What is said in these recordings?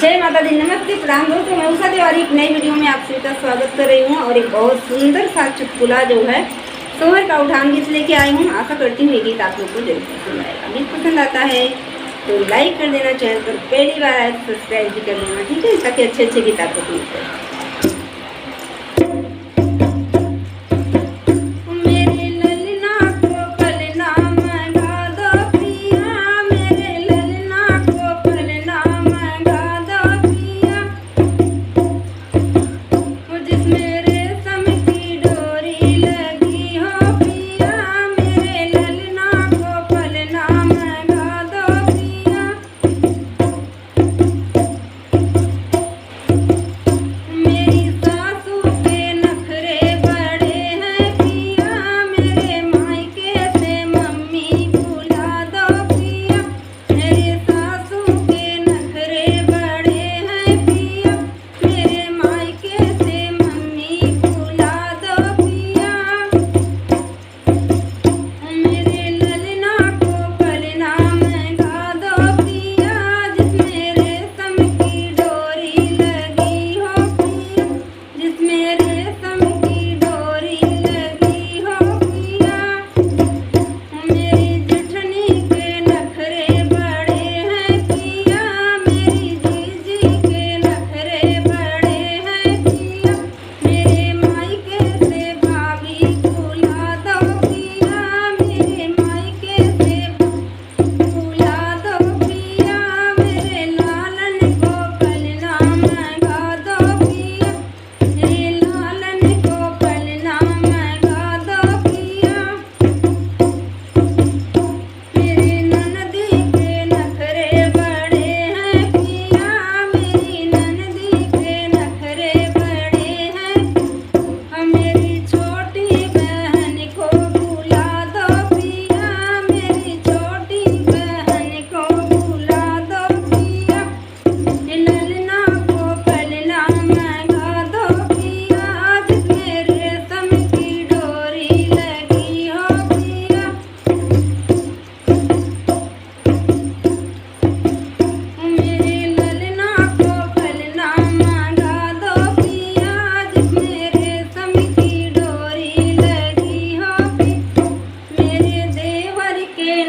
जय माता दी, नमस्ते, प्रणाम दोस्तों। मैं उषा तिवारी एक नई वीडियो में आप सभी का स्वागत कर रही हूँ और एक बहुत सुंदर सा चुटकुला जो है सोहर का उठान गीत लेके आई हूँ। आशा करती हूँ ये गीत आप लोग को जरूर पसंद आएगा। गीत पसंद आता है तो लाइक कर देना, चैनल पर पहली बार आए तो सब्सक्राइब भी कर लेना, ठीक है, ताकि अच्छे अच्छे गीत आपको मिलते हैं।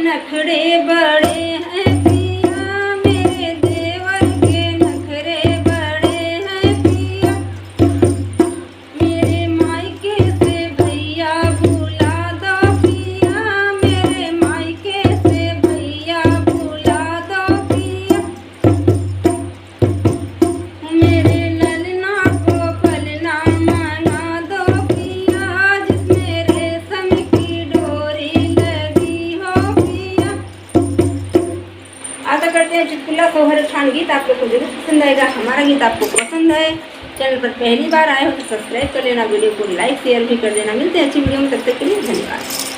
नखरे बड़े हैं पिया, मेरे देवर के नखरे बड़े हैं पिया, मेरे मायके से भैया बुला दो पिया, मेरे मायके से भैया बुला दो पिया, मेरे ललना को पलना मना दो पिया, जिसमें रेशम की डोरी लगी हो पिया। आशा करते हैं चुटकुला सोहर उठान गीत आप लोग को जरूर पसंद आएगा। हमारा गीत आपको पसंद है, चैनल पर पहली बार आए हो तो सब्सक्राइब कर लेना, वीडियो को लाइक शेयर भी कर देना। मिलते हैं अच्छी वीडियो में, तब तक के लिए धन्यवाद।